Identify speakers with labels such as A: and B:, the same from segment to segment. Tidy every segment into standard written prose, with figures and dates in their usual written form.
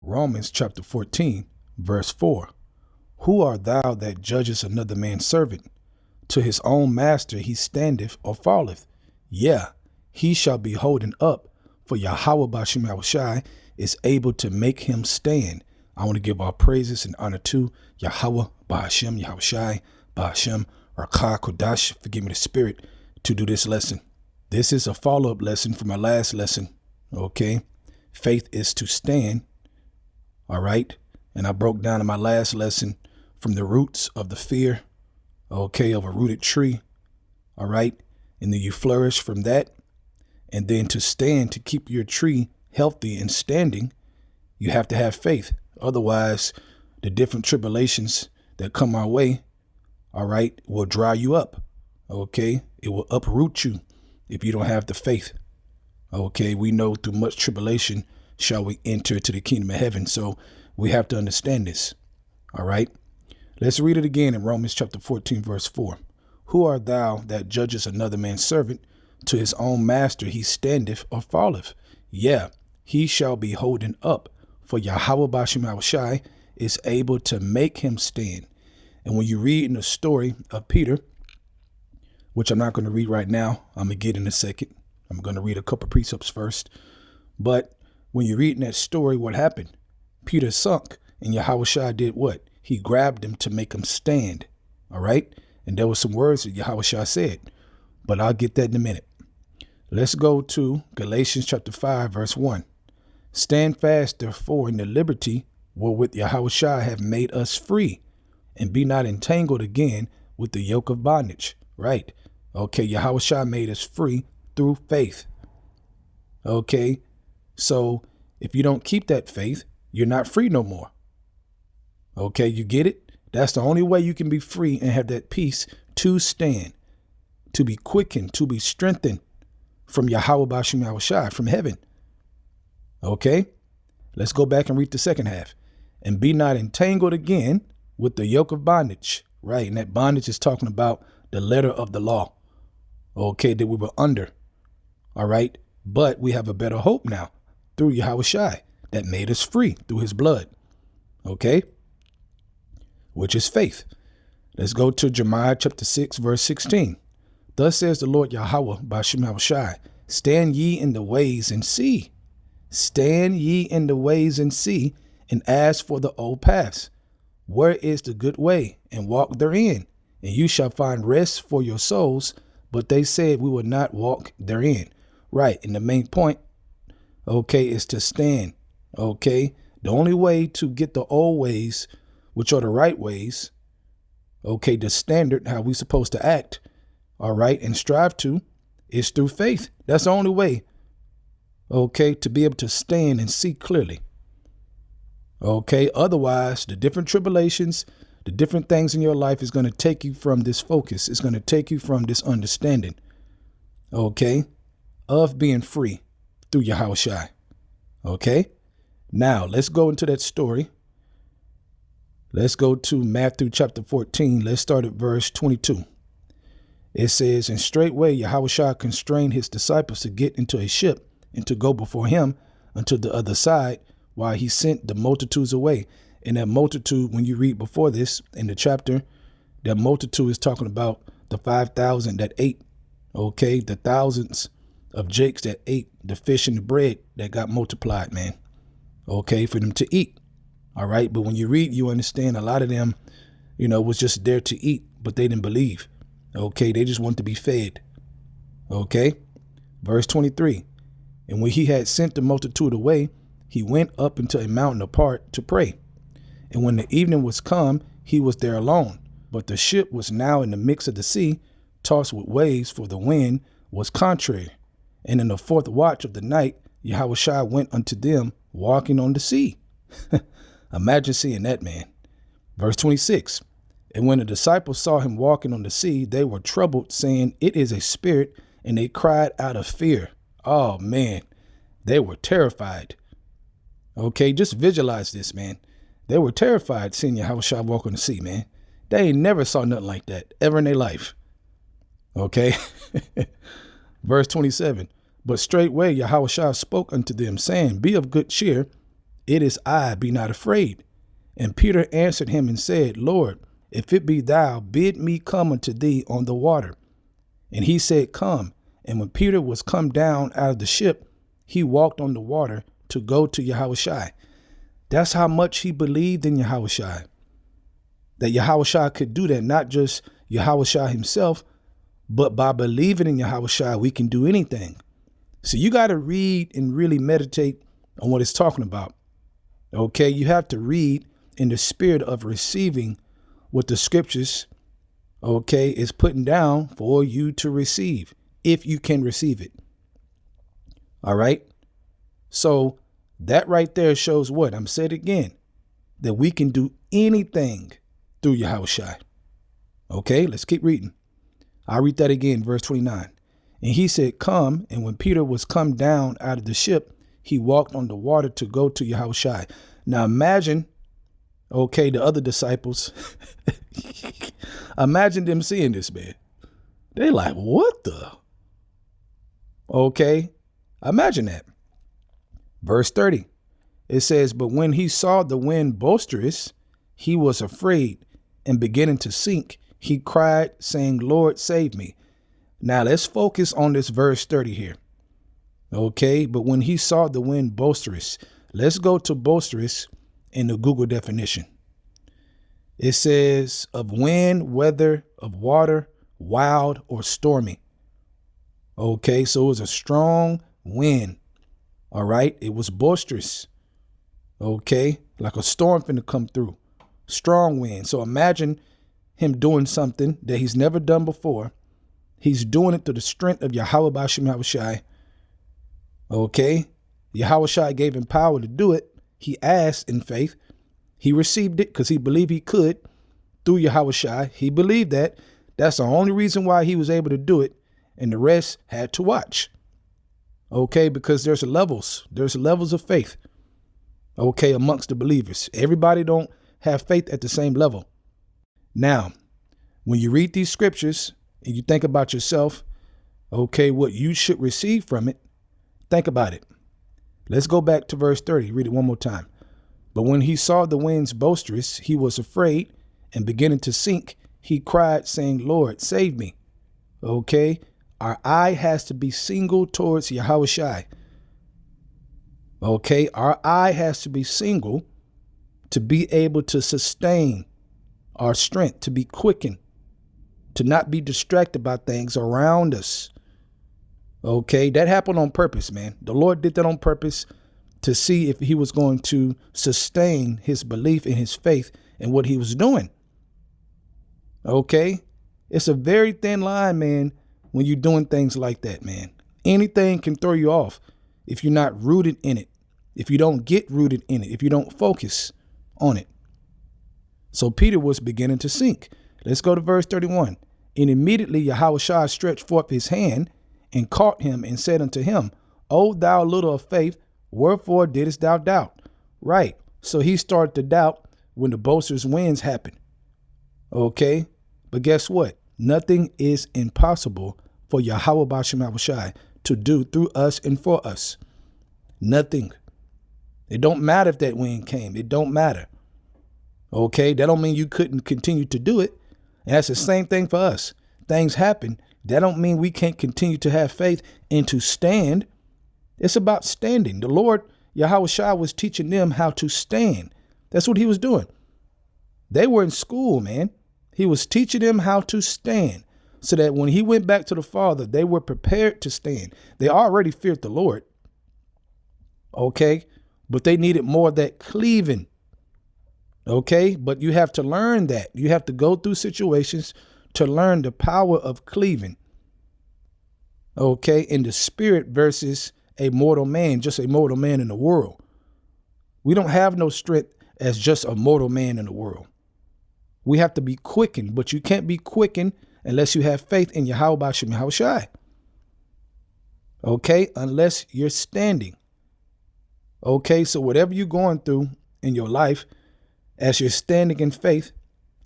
A: Romans chapter 14, verse 4. Who art thou that judgest another man's servant? To his own master he standeth or falleth. Yeah, he shall be holden up, for YAHAWASHI is able to make him stand. I want to give all praises and honor to YAHAWAH, BAHASHAM, YAHAWASHI, BAHASHAM, Rakah, Kodash, forgive me the spirit, to do this lesson. This is a follow-up lesson from my last lesson, okay? Faith is to stand, all right? And I broke down in my last lesson from the roots of the fear, okay, of a rooted tree, all right? And then you flourish from that. And then to stand, to keep your tree healthy and standing, you have to have faith. Otherwise, the different tribulations that come our way, all right, will dry you up, okay? It will uproot you if you don't have the faith, okay? We know through much tribulation shall we enter to the kingdom of heaven. So we have to understand this, all right? Let's read it again in Romans chapter 14, verse 4. Who art thou that judgest another man's servant? To his own master he standeth or falleth. Yeah, he shall be holden up, for YAHAWASHI is able to make him stand. And when you read in the story of Peter, which I'm not going to read right now, I'm going to get in a second. I'm going to read a couple precepts first. But when you read in that story, what happened? Peter sunk, and YAHAWASHI did what? He grabbed him to make him stand. All right. And there were some words that YAHAWASHI said, but I'll get that in a minute. Let's go to Galatians chapter 5, verse 1. Stand fast, therefore, in the liberty wherewith YAHAWASHI have made us free, and be not entangled again with the yoke of bondage. Right. Okay. YAHAWASHI made us free through faith. Okay. So if you don't keep that faith, you're not free no more. Okay. You get it? That's the only way you can be free and have that peace to stand, to be quickened, to be strengthened from YAHAWASHI, from heaven. Okay, let's go back and read the second half. And be not entangled again with the yoke of bondage. Right. And that bondage is talking about the letter of the law. Okay, that we were under. All right. But we have a better hope now through YAHAWASHI that made us free through his blood. Okay, which is faith. Let's go to Jeremiah chapter 6, verse 16. Thus says the Lord Yahweh by YAHAWASHI, stand ye in the ways and see. Stand ye in the ways and see, and ask for the old paths. Where is the good way? And walk therein, and you shall find rest for your souls. But they said we would not walk therein. Right. And the main point, okay, is to stand. Okay. The only way to get the old ways, which are the right ways, okay, the standard, how we supposed to act, all right, and strive to, is through faith. That's the only way, okay, to be able to stand and see clearly. Okay, otherwise, the different tribulations, the different things in your life is going to take you from this focus. It's going to take you from this understanding, okay, of being free through YAHAWASHI. Okay, now let's go into that story. Let's go to Matthew chapter 14. Let's start at verse 22. It says, and straightway YAHAWASHI constrained his disciples to get into a ship and to go before him unto the other side, while he sent the multitudes away. And that multitude, when you read before this in the chapter, that multitude is talking about the 5,000 that ate, okay, the thousands of jakes that ate the fish and the bread that got multiplied, man, okay, for them to eat. All right. But when you read, you understand a lot of them, you know, was just there to eat, but they didn't believe. OK, they just wanted to be fed. OK, verse 23. And when he had sent the multitude away, he went up into a mountain apart to pray. And when the evening was come, he was there alone. But the ship was now in the midst of the sea, tossed with waves, for the wind was contrary. And in the fourth watch of the night, YAHAWASHI went unto them walking on the sea. Imagine seeing that, man. Verse 26. And when the disciples saw him walking on the sea, they were troubled, saying, it is a spirit, and they cried out of fear. Oh, man, they were terrified. Okay, just visualize this, man. They were terrified seeing YAHAWASHI walk on the sea, man. They ain't never saw nothing like that ever in their life. Okay. Verse 27. But straightway YAHAWASHI spoke unto them, saying, be of good cheer, it is I, be not afraid. And Peter answered him and said, Lord, if it be thou, bid me come unto thee on the water. And he said, come. And when Peter was come down out of the ship, he walked on the water to go to YAHAWASHI. That's how much he believed in YAHAWASHI. That YAHAWASHI could do that, not just YAHAWASHI himself, but by believing in YAHAWASHI, we can do anything. So you got to read and really meditate on what it's talking about. Okay, you have to read in the spirit of receiving what the scriptures, okay, is putting down for you to receive, if you can receive it. All right. So that right there shows what? I'm saying it again, that we can do anything through YAHAWASHI. Okay, let's keep reading. I'll read that again, verse 29. And he said, come. And when Peter was come down out of the ship, he walked on the water to go to YAHAWASHI. Now imagine, okay, the other disciples, imagine them seeing this, man. They like, what the? Okay, imagine that. Verse 30, it says, but when he saw the wind boisterous, he was afraid, and beginning to sink, he cried, saying, Lord, save me. Now let's focus on this verse 30 here. Okay, but when he saw the wind boisterous, let's go to boisterous in the Google definition. It says of wind, weather, of water, wild, or stormy. Okay, so it was a strong wind. All right, it was boisterous. Okay, like a storm finna come through. Strong wind. So imagine him doing something that he's never done before. He's doing it through the strength of YAHAWASHI. Okay, YAHAWASHI gave him power to do it. He asked in faith. He received it because he believed he could through YAHAWASHI. He believed that. That's the only reason why he was able to do it. And the rest had to watch. Okay, because there's levels of faith. Okay, amongst the believers. Everybody don't have faith at the same level. Now, when you read these scriptures and you think about yourself, okay, what you should receive from it, think about it. Let's go back to verse 30. Read it one more time. But when he saw the winds boisterous, he was afraid, and beginning to sink, he cried, saying, Lord, save me. Okay, our eye has to be single towards YAHAWASHI. Okay, our eye has to be single to be able to sustain our strength, to be quickened, to not be distracted by things around us. Okay, that happened on purpose, man. The Lord did that on purpose to see if he was going to sustain his belief in his faith and what he was doing. Okay, it's a very thin line, man, when you're doing things like that, man. Anything can throw you off if you're not rooted in it, if you don't get rooted in it, if you don't focus on it. So Peter was beginning to sink. Let's go to verse 31. And immediately YAHAWASHI stretched forth his hand and caught him and said unto him, O thou little of faith, wherefore didst thou doubt? Right. So he started to doubt when the boisterous winds happened. Okay. But guess what? Nothing is impossible for YAHAWAH to do through us and for us. Nothing. It don't matter if that wind came. It don't matter. Okay. That don't mean you couldn't continue to do it. And that's the same thing for us. Things happen. That don't mean we can't continue to have faith and to stand. It's about standing. The Lord, YAHAWASHI, was teaching them how to stand. That's what he was doing. They were in school, man. He was teaching them how to stand so that when he went back to the Father, they were prepared to stand. They already feared the Lord. Okay. But they needed more of that cleaving. Okay. But you have to learn that. You have to go through situations to learn the power of cleaving. Okay. In the spirit versus a mortal man, just a mortal man in the world. We don't have no strength as just a mortal man in the world. We have to be quickened, but you can't be quickened unless you have faith in YAHAWASHI. Okay, unless you're standing. Okay, so whatever you're going through in your life, as you're standing in faith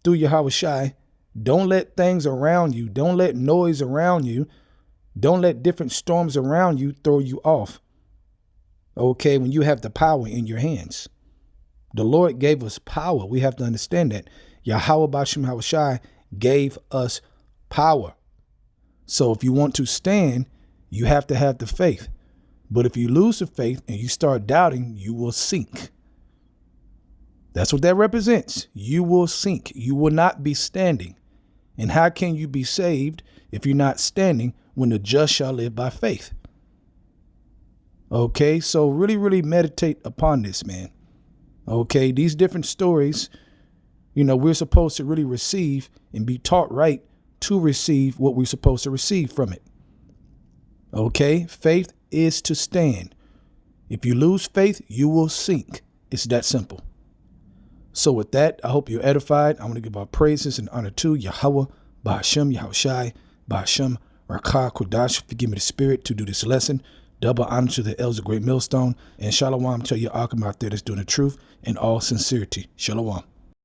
A: through YAHAWASHI, don't let things around you, don't let noise around you, don't let different storms around you throw you off. Okay, when you have the power in your hands. The Lord gave us power. We have to understand that. YAHAWASHI gave us power. So if you want to stand, you have to have the faith. But if you lose the faith and you start doubting, you will sink. That's what that represents. You will sink. You will not be standing. And how can you be saved if you're not standing when the just shall live by faith? Okay, so really, really meditate upon this, man. Okay, these different stories, we're supposed to really receive and be taught right to receive what we're supposed to receive from it. Okay, faith is to stand. If you lose faith, you will sink. It's that simple. So with that, I hope you're edified. I want to give our praises and honor to Yahawah, BAHASHAM, YAHAWASHI, BAHASHAM, Rakah, Kodash, forgive me the spirit to do this lesson. Double honor to the elders of Great Millstone. And Shalom to your Akim out there that's doing the truth in all sincerity. Shalom.